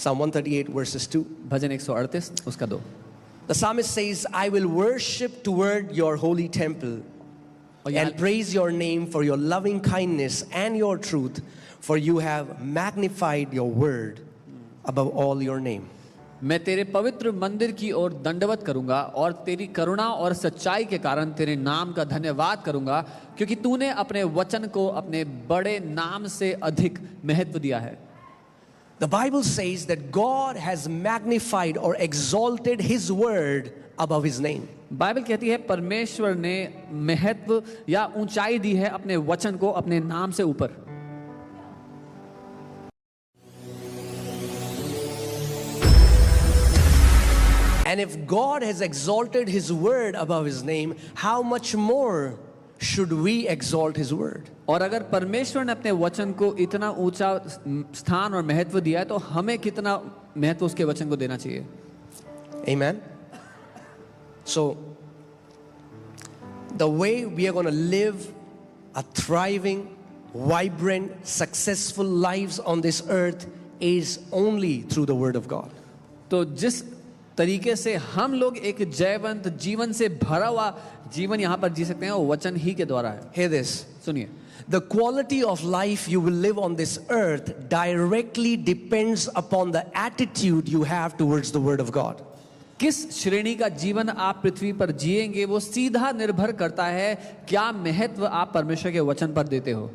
Psalm 138 verses 2. भजन 138 उसका 2. The psalmist says, I will worship toward your holy temple and praise your name for your loving kindness and your truth, for you have magnified your word above all your name. मैं तेरे पवित्र मंदिर की ओर दंडवत करूंगा और तेरी करुणा और सच्चाई के कारण तेरे नाम का धन्यवाद करूंगा, क्योंकि तूने अपने वचन को अपने बड़े नाम से अधिक महत्व दिया है. The Bible says that God has magnified or exalted His word above His name. Bible कहती है परमेश्वर ने महत्व या ऊंचाई दी है अपने वचन को अपने नाम से ऊपर. And if God has exalted His word above His name, how much more should we exalt His word? और अगर परमेश्वर ने अपने वचन को इतना ऊंचा स्थान और महत्व दिया है, तो हमें कितना महत्व उसके वचन को देना चाहिए. Amen. So the way we are going to live a thriving, vibrant, successful lives on this earth is only through the word of God. तो जिस तरीके से हम लोग एक जयवंत जीवन से भरा हुआ जीवन यहाँ पर जी सकते हैं, वो वचन ही के द्वारा है. Hear this. सुनिए. The quality of life you will live on this earth directly depends upon the attitude you have towards the word of God. किस श्रेणी का जीवन आप पृथ्वी पर जिएंगे, वो सीधा निर्भर करता है क्या महत्व आप परमेश्वर के वचन पर देते हो.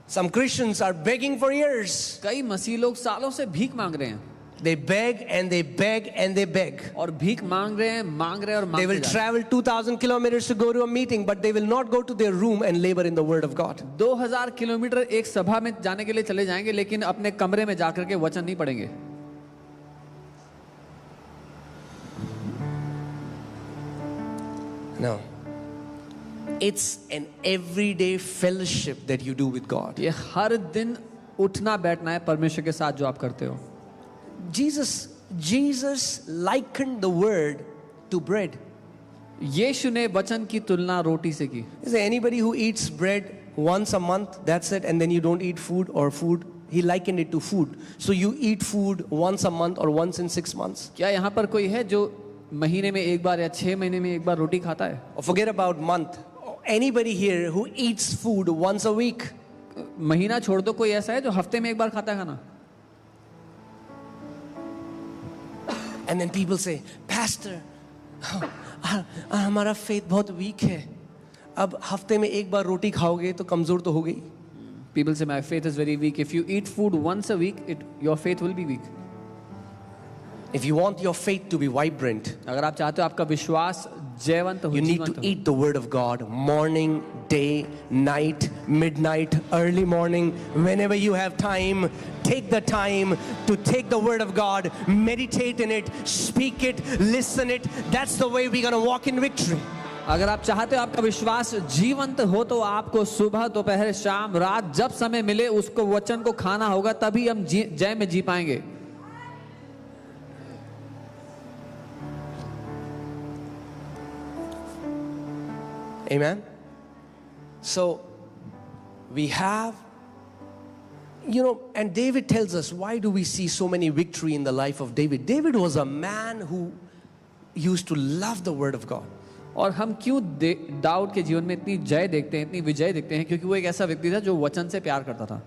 Some Christians are begging for years. कई मसीह लोग सालों से भीख मांग रहे हैं. They beg and they beg and they beg. और भीख मांग रहे हैं और मांगते They will travel 2,000 kilometers to go to a meeting, but they will not go to their room and labor in the word of God. 2000 kilometre एक सभा में जाने के लिए चले जाएंगे, लेकिन अपने कमरे में जाकर के वचन नहीं पढ़ेंगे. No. It's an everyday fellowship that you do with God. ये हर दिन उठना बैठना है परमेश्वर के साथ जो आप करते हो. Jesus likened the word to bread. यीशु ने वचन की तुलना रोटी से की. Is there anybody who eats bread once a month, that's it, and then you don't eat food or food? He likened it to food. So you eat food once a month or once in 6 months. क्या यहाँ पर कोई है जो महीने में एक बार या 6 महीने में एक बार रोटी खाता है? Or forget about month. Anybody here who eats food once a week? महीना छोड़ दो, कोई ऐसा है जो हफ्ते में एक बार खाता है खाना? And then people say, Pastor, हमारा faith बहुत weak है. अब हफ्ते में एक बार रोटी खाओगे तो कमजोर तो हो गई. People say my faith is very weak. If you eat food once a week, your faith will be weak. If you want your faith to be vibrant, अगर आप चाहते हो आपका विश्वास जयवंत हो, you need to eat the word of God morning, day, night, midnight, early morning, whenever you have time. Take the time to take the word of God, meditate in it, speak it, listen it. That's the way we're going to walk in victory. अगर आप चाहते हो आपका विश्वास जीवंत हो, तो आपको सुबह, दोपहर, शाम, रात जब समय मिले उसको वचन को खाना होगा, तभी हम जय में जी पाएंगे. Amen. So we have, and David tells us, why do we see so many victory in the life of David? David was a man who used to love the word of God. और हम क्यों दाऊद के जीवन में इतनी जय देखते हैं, इतनी विजय देखते हैं? क्योंकि वो एक ऐसा व्यक्ति था जो वचन से प्यार करता था.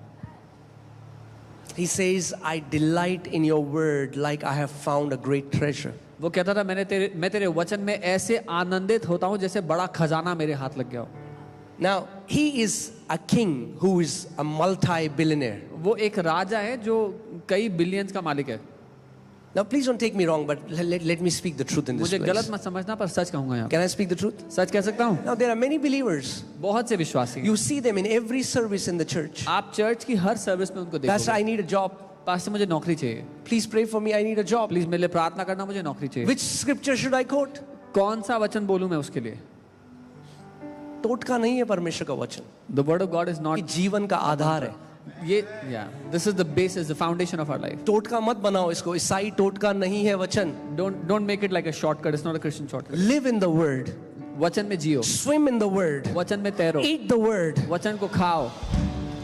He says, I delight in your word like I have found a great treasure. वो कहता था मैं तेरे वचन में ऐसे आनंदित होता हूँ जैसे बड़ा खजाना मेरे हाथ लग गया हो. Now, he is a king who is a multi-billionaire. वो एक राजा है जो कई बिलियंस का मालिक है. Now, please don't take me wrong, but let me speak the truth in this मुझे place. गलत मत समझना, पर सच कहूँगा यहाँ. Can I speak the truth? सच कह सकता हूँ. Now, there are many believers. बहुत से विश्वासी. You see them in every service in the church. आप चर्च की हर सर्विस में उनको देखोगे. Pastor, I need a job. Pastor मुझे नौकरी चाहिए. Please pray for me. I need a job. Please मेरे लिए प्रार्थना करना, मुझे नौकरी चाहिए. Which scripture should I quote? कौन सा वचन बोलूं मैं उसके लिए? टोटका नहीं है परमेश्वर का वचन. The word of God is not. ये जीवन का आधार है. This is the basis, the foundation of our life. टोटका मत बनाओ इसको. ईसाई टोटका नहीं है वचन. Don't make it like a shortcut. It's not a Christian shortcut. Live in the word. वचन में जियो. Swim in the word. वचन में तैरो. Eat the word. वचन को खाओ.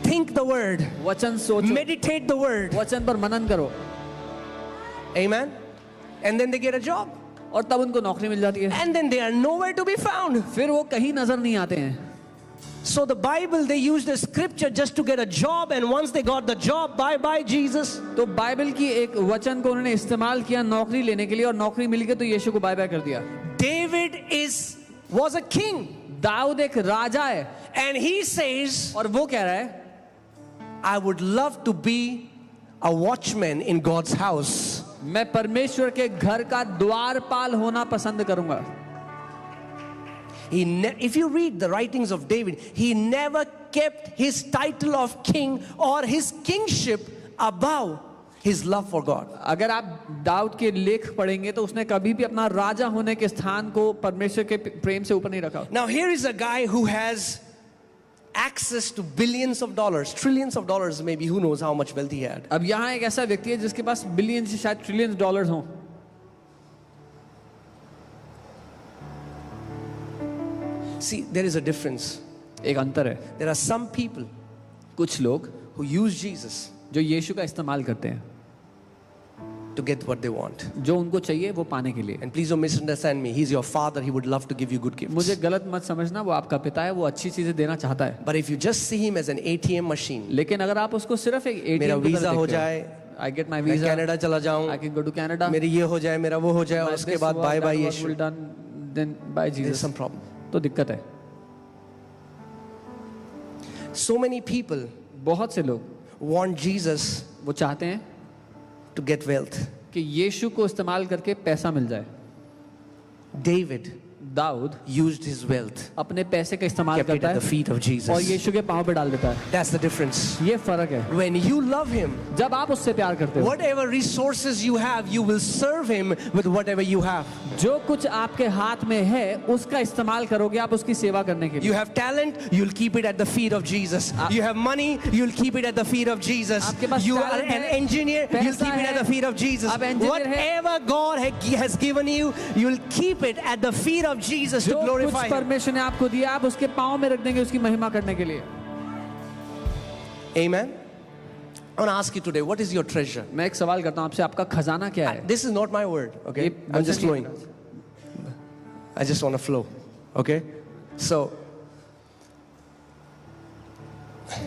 Think the word. वचन सोचो. Meditate the word. वचन पर मनन करो. Amen. And then they get a job. और तब उनको नौकरी मिल जाती है, And then they are nowhere to be found. फिर वो कहीं नजर नहीं आते हैं. So the Bible, they used the scripture just to get a job, and once they got the job, bye-bye Jesus. तो बाइबल की एक वचन को उन्होंने इस्तेमाल किया नौकरी लेने के लिए, और नौकरी मिल गई तो यीशु को बाय बाय कर दिया. David was a king, Dawood एक राजा है, and he says, और वो कह रहा है, I would love to be a watchman in God's house. मैं परमेश्वर के घर का द्वारपाल होना पसंद करूंगा. If you read the writings of David, he never kept his title of king or his kingship above his love for God. अगर आप दाऊद के लेख पढ़ेंगे तो उसने कभी भी अपना राजा होने के स्थान को परमेश्वर के प्रेम से ऊपर नहीं रखा. Now here is a guy who has access to billions of dollars, trillions of dollars, maybe, who knows how much wealth he had. अब यहाँ एक ऐसा व्यक्ति है जिसके पास बिलियन से शायद ट्रिलियन डॉलर्स हों. See, there is a difference. एक अंतर है. There are some people कुछ लोग who use Jesus जो यीशु का इस्तेमाल करते हैं to get what they want. जो उनको चाहिए वो पाने के लिए. And please don't misunderstand me. He's your father. He would love to give you good gifts. मुझे गलत मत समझना, वो आपका पिता है, वो अच्छी चीजें देना चाहता है. But if you just see him as an ATM machine, लेकिन अगर आप उसको सिर्फ एक मेरा एटीएम वीजा हो जाए, I get my मैं visa, कनाडा चला जाऊं, I can go to Canada, मेरी ये हो जाए, मेरा वो हो जाए, और my उसके this बाद work, by that by work यीशु, will done, then by there is Jesus. some problem. तो दिक्कत है. So many people बहुत से लोग want Jesus वो चाहते हैं to get wealth. कि यीशु को इस्तेमाल करके पैसा मिल जाए. David Dawood used his wealth, अपने पैसे का इस्तेमाल kept it करता at the है feet of और Jesus. यीशु के पांव पे डाल देता है. That's the difference. ये फर्क है. When you love him, जब आप उससे प्यार करते हो, whatever resources you have, you will serve him with whatever you have. जो कुछ आपके हाथ में है उसका इस्तेमाल करोगे आप उसकी सेवा करने के लिए. You have talent, you'll keep it at the feet of Jesus. You have money, you'll keep it at the feet of Jesus. आपके पास You are talent an है, engineer, you'll पैसा keep it at है, the feet of Jesus. आप engineer है, Whatever God has given you, you'll keep it at the feet of Jesus to जो कुछ glorify him. परमेश्वर ने आपको दिया आप उसके पांव में रख देंगे उसकी महिमा करने के लिए. Amen. I want to ask you today, what is your treasure? मैं एक सवाल करता हूं आपसे, आपका खजाना क्या है? This is not my word, okay? ये I'm वचन just नहीं flowing. I just want to flow, okay? So,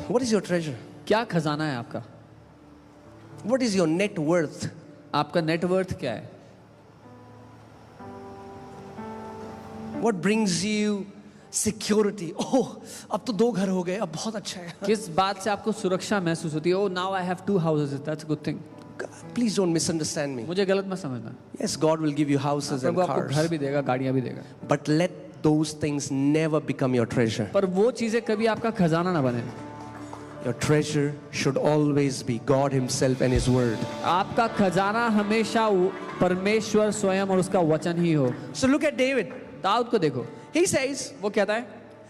what is your treasure? क्या खजाना है आपका? What is your net worth? आपका नेटवर्थ क्या है? What brings you security? Oh, अब तो 2 घर हो गए, अब बहुत अच्छा है. किस बात से आपको सुरक्षा महसूस होती है? Oh, now I have 2 houses. That's a good thing. Please don't misunderstand me. मुझे गलत मत समझना. Yes, God will give you houses and प्रभु आपको cars. घर भी देगा, गाड़ियां भी देगा. But let those things never become your treasure. पर वो चीजें कभी आपका खजाना ना बने. Your treasure should always be God Himself and His Word. आपका खजाना हमेशा परमेश्वर स्वयं और उसका वचन ही हो. So look at David. Dawood को देखो, He says, वो कहता है.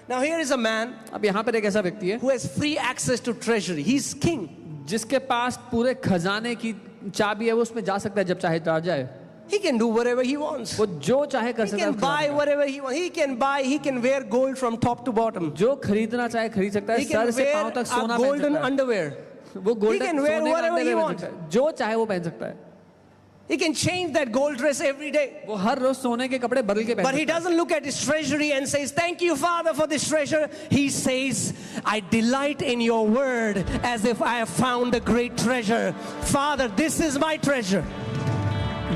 now here is a man अब यहाँ पर एक ऐसा व्यक्ति है who has free access to treasury. He's king. जिसके पास पूरे खजाने की चाबी है, वो उसमें जा सकता है जब चाहे जाए. He can do whatever he wants. वो जो चाहे कर He सकता can है. buy whatever he wants. He can wear gold from top to bottom. जो खरीदना चाहे खरीद सकता है. He can सर से wear पांव तक a सोना पहन golden सकता है. underwear. वो He गोल्डन can wear सोने का whatever he अंडरवेयर पहन wants. सकता है. जो चाहे वो पहन सकता है. He can change that gold dress every day. वो हर रोज सोने के कपड़े बदल के पहन But he सकता है. doesn't look at his treasury and says, thank you, Father, for this treasure. He says, I delight in your word as if I have found a great treasure. Father, this is my treasure.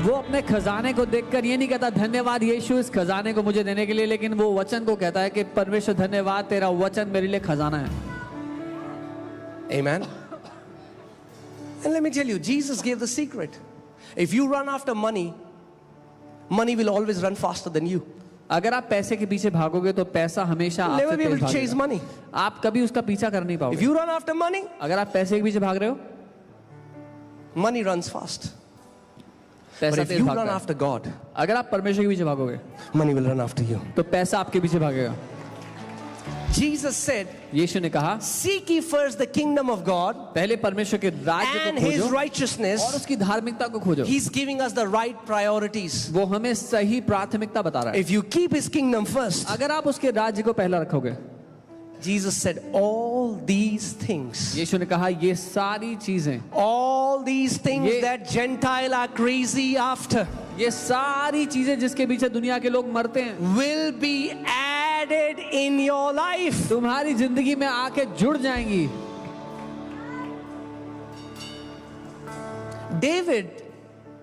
वो अपने खजाने को देखकर ये नहीं कहता धन्यवाद यीशु इस खजाने को मुझे देने के लिए, लेकिन वो वचन को कहता है कि परमेश्वर धन्यवाद तेरा वचन मेरे लिए खजाना है. Amen. And let me tell you, Jesus gave the secret. If you run after money, money will always run faster than you. अगर आप पैसे के पीछे भागोगे तो पैसा हमेशा You'll आपसे never be able Tej to chase भागेगा. money. आप कभी उसका पीछा कर नहीं If पाओगे. you run after money, अगर आप पैसे के पीछे भाग रहे हो money runs fast. But पैसा if तेज you भागता run है. after God, अगर आप परमेश्वर के पीछे भागोगे money will run after you. तो पैसा आपके पीछे भागेगा. Jesus said, यीशु ने कहा seek ye first the kingdom of God पहले परमेश्वर के राज्य and को His खोजो righteousness. और उसकी धार्मिकता को खोजो. He's giving us the right priorities. वो हमें सही प्राथमिकता बता रहा है. If you keep His kingdom first, अगर आप उसके राज्य को पहला रखोगे Jesus said, all these things, यीशु ने कहा ये सारी चीजें, all these things ये- that Gentile are crazy after ये सारी चीजें जिसके पीछे दुनिया के लोग मरते हैं, will be added in your life. तुम्हारी जिंदगी में आके जुड़ जाएंगी। David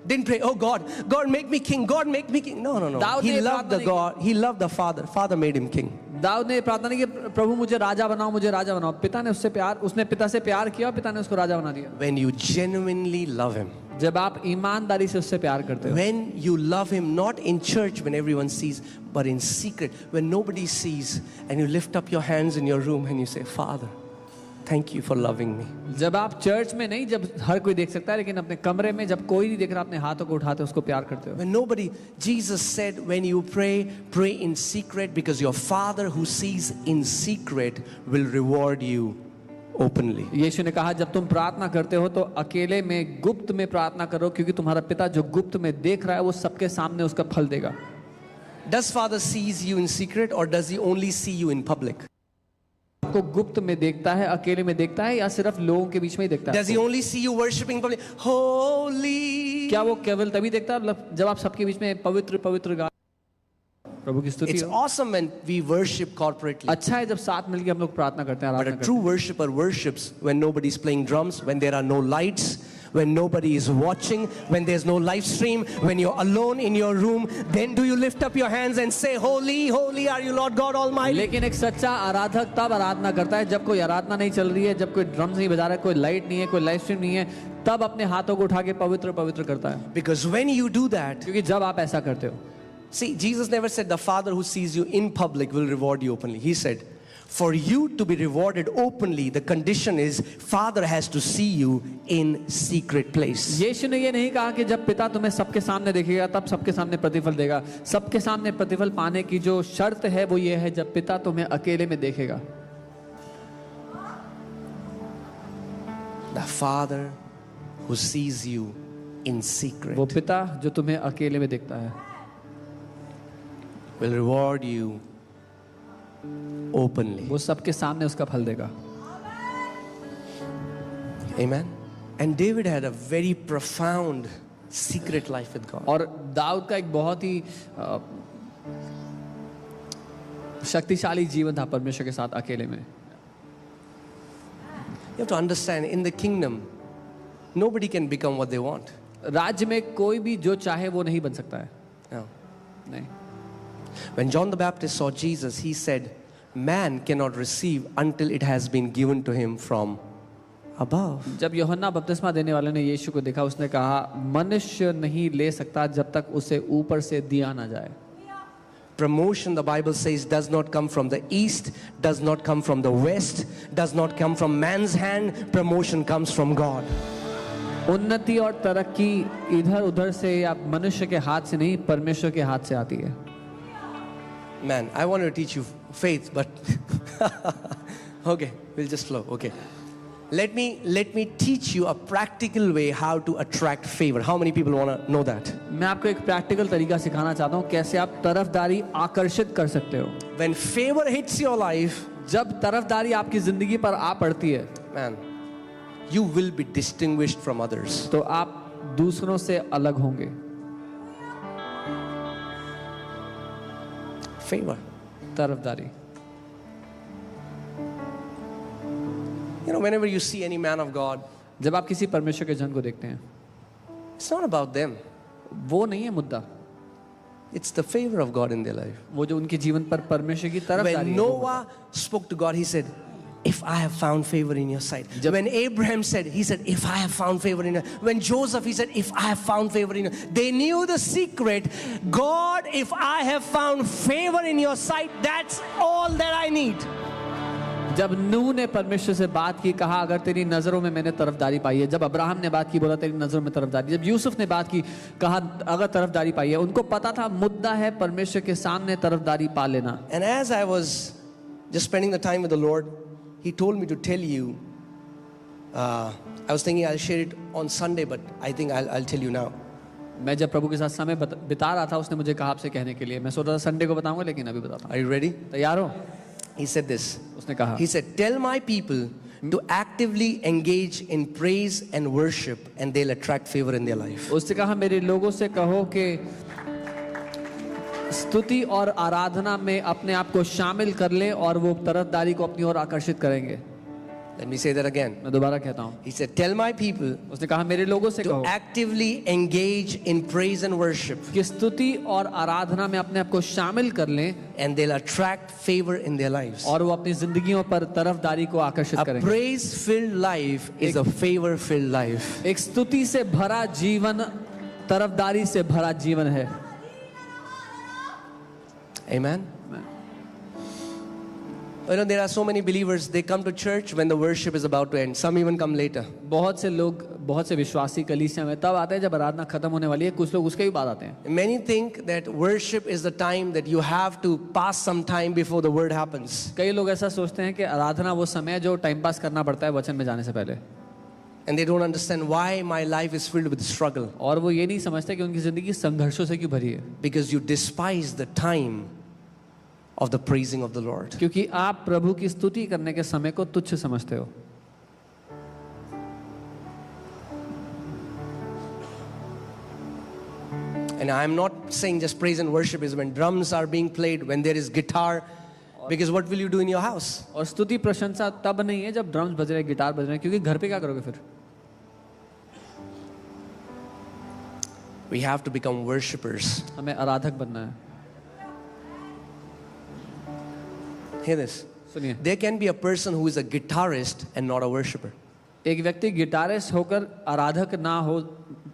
didn't pray, oh God, God make me king, God make me king. No, no, no. Dawood He ने loved the प्रार्थना God, he loved the Father. Father made him king. Dawood ने प्रार्थना नहीं की प्रभु मुझे राजा बनाओ, मुझे राजा बनाओ। पिता ने उसने पिता से प्यार किया, पिता ने उसको राजा बना दिया। When you genuinely love him, जब आप ईमानदारी से उससे प्यार करते हो, when you love him not in church when everyone sees, but in secret when nobody sees, and you lift up your hands in your room and you say, Father, thank you for loving me. जब आप church में नहीं, जब हर कोई देख सकता है, लेकिन अपने कमरे में जब कोई नहीं देख रहा, अपने हाथों को उठाते उसको प्यार करते हो। When nobody, Jesus said, when you pray, pray in secret, because your Father who sees in secret will reward you openly. यीशु ने कहा जब तुम प्रार्थना करते हो तो अकेले में गुप्त में प्रार्थना करो, क्योंकि तुम्हारा पिता जो गुप्त में देख रहा है वो सबके सामने उसका फल देगा। Does Father sees you in secret or does he only see you in public? आपको गुप्त में देखता है, अकेले में देखता है, या सिर्फ लोगों के बीच में ही देखता है? Does he only see you worshiping public? Holy. क्या वो केवल तभी देखता है जब आप सबके बीच में पवित्र पवित्र गा प्रभु की स्तुति It's हो? awesome when we worship corporately. अच्छा है जब साथ मिलकर हम लोग प्रार्थना करते हैं, But आराधना a करते true हैं। worshipper worships when nobody's playing drums, when there are no lights, when nobody is watching, when there's no live stream, when you're alone in your room. Then do you lift up your hands and say, Holy, holy are you, Lord God Almighty? लेकिन एक सच्चा आराधक तब आराधना करता है जब कोई आराधना नहीं चल रही है, जब कोई ड्रम्स नहीं बजा रहा है, कोई लाइट नहीं है, कोई लाइव स्ट्रीम नहीं है, तब अपने हाथों को उठा के पवित्र पवित्र करता है। Because when you do that, क्योंकि जब आप ऐसा करते हो, see, Jesus never said the Father who sees you in public will reward you openly. He said, for you to be rewarded openly, the condition is Father has to see you in secret place. यीशु ने ये नहीं कहा कि जब पिता तुम्हें सबके सामने देखेगा तब सबके सामने प्रतिफल देगा। सबके सामने प्रतिफल पाने की जो शर्त है वो ये है जब पिता तुम्हें अकेले में देखेगा। The Father who sees you in secret वो पिता जो तुम्हें अकेले में देखता है will reward you openly. वो सबके सामने उसका फल देगा। Amen. And David had a very profound secret life with God. और दाऊद का एक बहुत ही शक्तिशाली जीवन था परमेश्वर के साथ अकेले में। You have to understand, in the kingdom, nobody can become what they want. राज्य में कोई भी जो चाहे वो नहीं बन सकता है। No. नहीं। When John the Baptist saw Jesus, he said, man cannot receive until it has been given to him from above. जब यूहन्ना बपतिस्मा देने वाले ने यीशु को देखा, उसने कहा मनुष्य नहीं ले सकता जब तक उसे ऊपर से दिया ना जाए। Promotion, the Bible says, does not come from the east, does not come from the west, does not come from man's hand. Promotion comes from God. उन्नति और तरक्की इधर उधर से या मनुष्य के हाथ से नहीं, परमेश्वर के हाथ से आती है। Man, I wanted to teach you faith, but okay, we'll just flow. Okay. Let me teach you a practical way how to attract favor. How many people want to know that? मैं आपको एक practical तरीका सिखाना चाहता हूँ कैसे आप तरफदारी आकर्षित कर सकते हो। When favor hits your life, जब तरफदारी आपकी जिंदगी पर आ पड़ती है, man, you will be distinguished from others. तो आप दूसरों से अलग होंगे। Favor. तरफदारी। You know, whenever you see any man of God, जब आप किसी परमेश्वर के जन को देखते हैं, it's not about them. वो नहीं है मुद्दा, It's the favor of God in their life. वो जो उनके जीवन पर परमेश्वर की तरफदारी When है। Noah spoke to God, he said, if I have found favor in your sight. When Abraham said, he said, if I have found favor in your. When Joseph, he said, if I have found favor in your. They knew the secret. God, if I have found favor in your sight, that's all that I need. जब नूह ने परमेश्वर से बात की, कहा अगर तेरी नजरों में मैंने तरफदारी पाई है। जब अब्राहम ने बात की, बोला तेरी नजरों में तरफदारी। जब यूसुफ ने बात की, कहा अगर तरफदारी पाई है। उनको पता था मुद्दा है परमेश्वर के सामने तरफदारी पा लेना। And as I was just spending the time with the Lord, He told me to tell you. I was thinking I'll share it on Sunday, but I think I'll tell you now. मैं जब प्रभु के साथ समय बिता रहा था, उसने मुझे कहा आपसे कहने के लिए। मैं सोच रहा था संडे को बताऊंगा, लेकिन अभी बताता हूँ। Are you ready? तैयार हो? He said this. उसने कहा, He said, tell my people to actively engage in praise and worship and they'll attract favor in their life. उसने कहा मेरे लोगों से कहो कि स्तुति और आराधना में अपने आप को शामिल कर ले और वो तरफदारी को अपनी ओर आकर्षित करेंगे. Let me say that again. मैं दोबारा कहता हूँ. He said, tell my people उसने कहा मेरे लोगों से to कहो actively engage in praise and worship कि स्तुति और आराधना में अपने आप को शामिल कर लें and they'll attract favor in their lives. और वो अपनी जिंदगियों पर तरफदारी को आकर्षित A करेंगे. praise-filled life is a favor-filled life. एक स्तुति से भरा जीवन तरफदारी से भरा जीवन है. Amen. You know, there are so many believers, they come to church when the worship is about to end. Some even come later. बहुत से लोग, बहुत से विश्वासी कलीसिया में तब आते हैं जब आराधना खत्म होने वाली है. कुछ लोग उसके भी बाद आते हैं. Many think that worship is the time that you have to pass some time before the word happens. कई लोग ऐसा सोचते हैं कि आराधना वो समय है जो टाइम पास करना पड़ता है वचन में जाने से पहले. And they don't understand why my life is filled with struggle. और वो ये नहीं समझते कि उनकी जिंदगी संघर्षों से क्यों भरी है. Because you despise the time of the praising of the Lord. क्योंकि आप प्रभु की स्तुति करने के समय को तुच्छ समझते हो. And I'm not saying just praise and worship is when drums are being played, when there is guitar, because what will you do in your house? और स्तुति प्रशंसा तब नहीं है जब ड्रम्स बज रहे हैं, गिटार बज रहे हैं, क्योंकि घर पे क्या करोगे फिर. We have to become worshipers. हमें आराधक बनना है. Hear this. सुनिए, There can be a person who is a guitarist and not a worshiper. एक व्यक्ति गिटारिस्ट होकर आराधक ना हो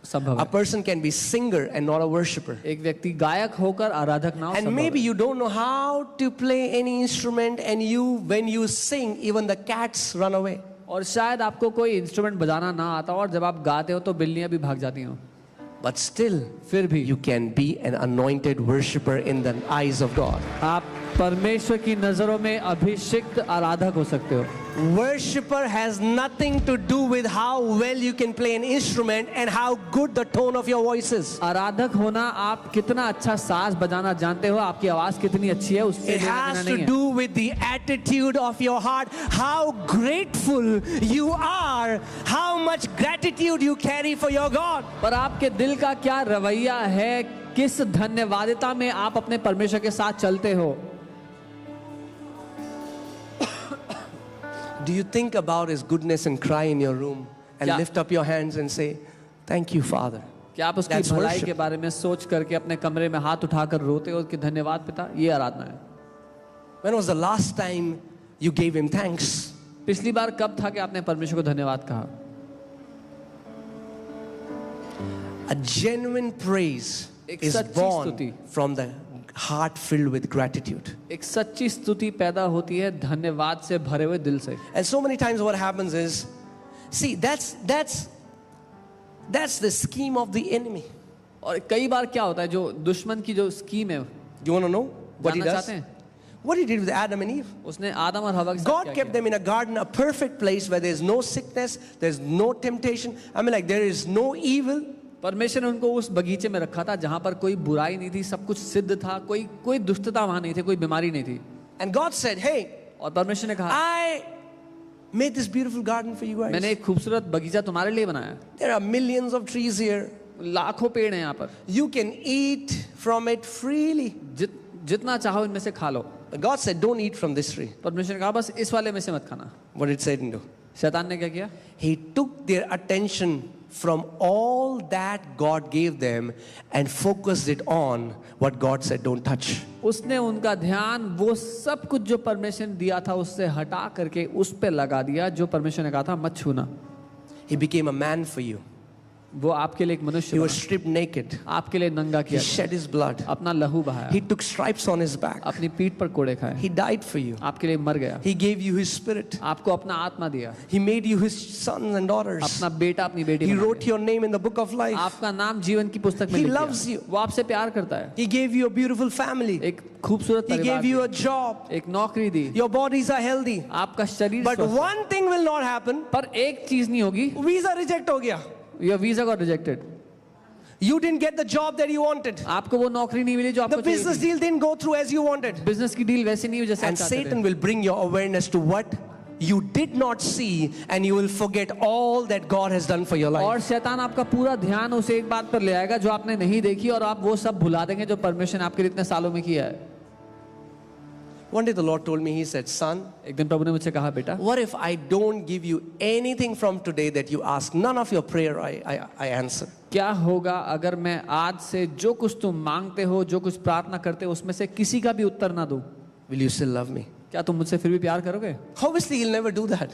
संभव A है. person can be singer and not a worshiper. एक व्यक्ति गायक होकर आराधक ना हो And संभव maybe है. you don't know how to play any instrument, and when you sing, even the cats run away. और शायद आपको कोई इंस्ट्रूमेंट बजाना ना आता हो और जब आप गाते हो तो बिल्लियां भी भाग जाती हो. But still, फिर भी you can be an anointed worshiper in the eyes of God. आप परमेश्वर की नजरों में अभिषिक्त आराधक हो सकते हो. Worshipper has nothing to do with how well you can play an instrument and how good the tone of your voice is. आराधक होना आप कितना अच्छा साज बजाना जानते हो, आपकी आवाज कितनी अच्छी है, उससे It लेना has देना to नहीं है. do with the attitude of your heart, how grateful you are, how much gratitude you carry for your God. पर आपके दिल का क्या रवैया है, किस धन्यवादिता में आप अपने परमेश्वर के साथ चलते हो. Do you think about His goodness and cry in your room and क्या- lift up your hands and say, "Thank you, Father"? क्या आप उसकी That's भलाई worship. के बारे में सोच करके अपने कमरे में हाथ उठाकर रोते हो कि धन्यवाद पिता. ये आराधना है. When was the last time you gave Him thanks? पिछली बार कब था कि आपने परमेश्वर को धन्यवाद कहा. A genuine praise एक is सच्ची born स्तुति. from the heart filled with gratitude. एक सच्ची स्तुति पैदा होती है धन्यवाद से भरे हुए दिल से. And so many times what happens is, see, that's the scheme of the enemy. और कई बार क्या होता है, जो दुश्मन की जो स्कीम है, You want to know what he जानना does? चाहते हैं. What he did with Adam and Eve. उसने आदम और हवा के साथ God क्या kept किया? them in a garden, a perfect place where there's no sickness, there's no temptation. I mean, like, there is no evil. परमेश्वर ने उनको उस बगीचे में रखा था जहां पर कोई बुराई नहीं थी, सब कुछ सिद्ध था, कोई दुष्टता वहां नहीं थी, कोई बीमारी नहीं थी. And God said, "Hey, और परमेश्वर ने कहा, I made this beautiful garden for you मैंने guys. एक खूबसूरत बगीचा तुम्हारे लिए बनाया. There are millions of trees here. लाखों पेड़ हैं यहाँ पर, You can eat from it freely." जितना चाहो इनमें से खा लो. But God said, "Don't eat from this tree." परमेश्वर ने कहा बस इस वाले में से मत खाना. What did Satan do? शैतान ने क्या किया? He took their attention from all that God gave them and focused it on what God said, "Don't touch." उसने उनका ध्यान वो सब कुछ जो परमेश्वर ने दिया था उससे हटा करके उस पे लगा दिया जो परमेश्वर ने कहा था मत छूना. He became a man for you. वो आपके लिए एक मनुष्य He was बना, stripped naked. आपके लिए नंगा He किया, shed his blood. अपना लहू बहाया, He took stripes on his back. अपनी पीठ पर कोड़े खाए, He died for you. आपके लिए मर गया, He gave you his spirit. आपको अपना आत्मा दिया, He made you his sons and daughters. अपना बेटा अपनी बेटी He बना wrote दिया. your name in the book of life. आपका नाम जीवन की पुस्तक में He लिख दिया. loves you. वो आपसे प्यार करता है. He gave you a beautiful family. एक खूबसूरत He परिवार gave you दिया, a job. एक नौकरी दी, Your bodies are healthy. आपका शरीर But स्वस्थ है. one thing will not happen. पर एक चीज नहीं होगी, Visa reject हो गया. your visa got rejected. You didn't get the job that you wanted. आपको वो नौकरी नहीं मिली जो The आपको चाहिए business थी। deal didn't go through as you wanted. Business की डील वैसे नहीं हुई जैसे आप And चाहते Satan थे। will bring your awareness to what you did not see, and you will forget all that God has done for your life. और शैतान आपका पूरा ध्यान उस एक बात पर ले आएगा जो आपने नहीं देखी, और आप वो सब भुला देंगे जो परमेश्वर ने आपके लिए इतने सालों में किया है। One day the Lord told me, He said, "Son, एक दिन प्रभु ने मुझसे कहा, बेटा what if I don't give you anything from today that you ask? None of your prayer I answer." क्या होगा अगर मैं आज से जो कुछ तुम मांगते हो, जो कुछ प्रार्थना करते हो, उसमें से किसी का भी उत्तर ना दूं? Will you still love me? क्या तुम मुझसे फिर भी प्यार करोगे? Obviously, He'll never do that.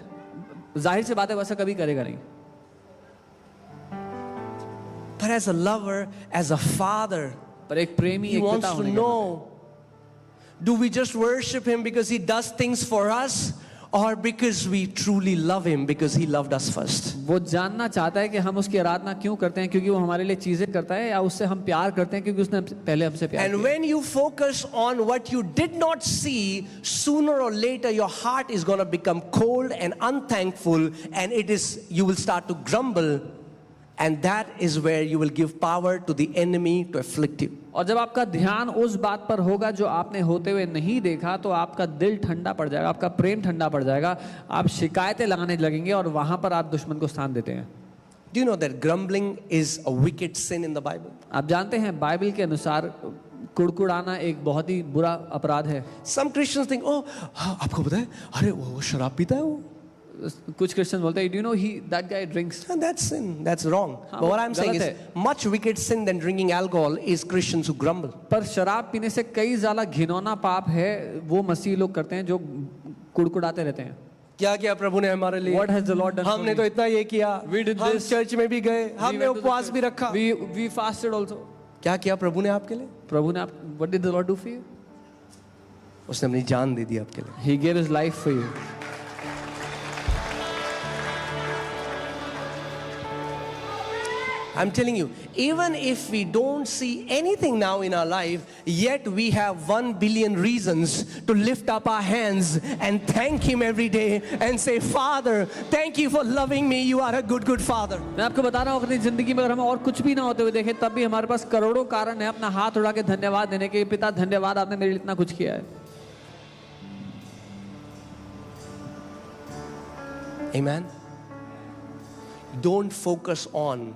जाहिर सी बात है, वैसा कभी करेगा नहीं। But as a lover, as a father, पर एक प्रेमी, He एक wants पिता to होने के नाते, know, do we just worship Him because He does things for us, or because we truly love Him because He loved us first? वो जानना चाहता है कि हम उसकी आराधना क्यों करते हैं, क्योंकि वो हमारे लिए चीजें करता है, या उससे हम प्यार करते हैं क्योंकि उसने पहले हमसे प्यार And किया। when you focus on what you did not see, sooner or later your heart is going to become cold and unthankful, and you will start to grumble, and that is where you will give power to the enemy to afflict you. और जब आपका ध्यान उस बात पर होगा जो आपने होते हुए नहीं देखा, तो आपका दिल ठंडा पड़ जाएगा, आपका प्रेम ठंडा पड़ जाएगा, आप शिकायतें लगाने लगेंगे, और वहां पर आप दुश्मन को स्थान देते हैं। Do you know that grumbling is a wicked sin in the Bible? आप जानते हैं बाइबल के अनुसार कुड़कुड़ाना एक बहुत ही बुरा अपराध है। Some Christians think, oh, आपको पता है, अरे वो शराब पीता है वो. कुछ क्रिश्चियन बोलते हैं, do you know that guy drinks? And that's sin. That's wrong. हाँ, But what I'm saying गलत is, है। much wicked sin than drinking alcohol is Christians who grumble. पर शराब पीने से कई ज्यादा घिनौना पाप है वो मसीह लोग करते हैं जो कुड़कुड़ाते रहते हैं। क्या किया प्रभु ने हमारे लिए? What has the Lord done for हमने me? तो इतना ये किया, We did हम this. चर्च में भी गए, We हमने went to the उपवास church. भी रखा. We fasted also. क्या किया प्रभु ने आपके लिए? प्रभु ने आप what did the Lord do for you? उसने अपनी जान दे दी आपके लिए. He gave his life for you. I'm telling you, even if we don't see anything now in our life, yet we have 1 billion reasons to lift up our hands and thank Him every day and say, Father, thank you for loving me. You are a good, good Father. मैं आपको बता रहा हूँ, अपनी जिंदगी में अगर हम और कुछ भी ना होते हुए देखें, तब भी हमारे पास करोड़ों कारण है अपना हाथ उठा के धन्यवाद देने के। पिता धन्यवाद, आपने मेरे लिए इतना कुछ किया है। Amen. Don't focus on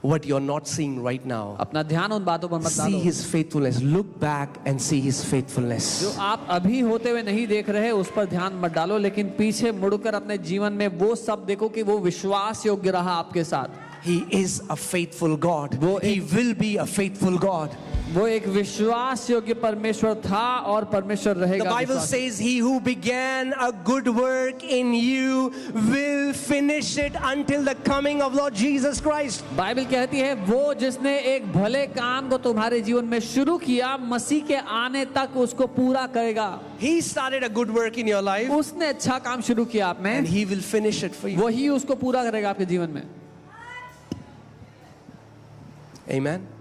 what you're not seeing right now. अपना ध्यान उन बातों पर मत See डालो His faithfulness. Look back and see His जो faithfulness. आप अभी होते हुए नहीं देख रहे, उस पर ध्यान मत डालो, लेकिन पीछे मुड़कर अपने जीवन में वो सब देखो कि वो विश्वास योग्य रहा आपके साथ। He is a faithful God. वो He will be a faithful God. वो एक विश्वास योग्य परमेश्वर था और परमेश्वर The रहेगा। Bible विश्वास- says, He who began a good work in you will finish it until the coming of Lord Jesus Christ. Bible कहती है, वो जिसने एक भले काम को तुम्हारे जीवन में शुरू किया, मसीह के आने तक उसको पूरा करेगा। He started a good work in your life, उसने अच्छा काम शुरू किया आप में, and He will finish it for you. वही उसको पूरा करेगा आपके जीवन में। Amen.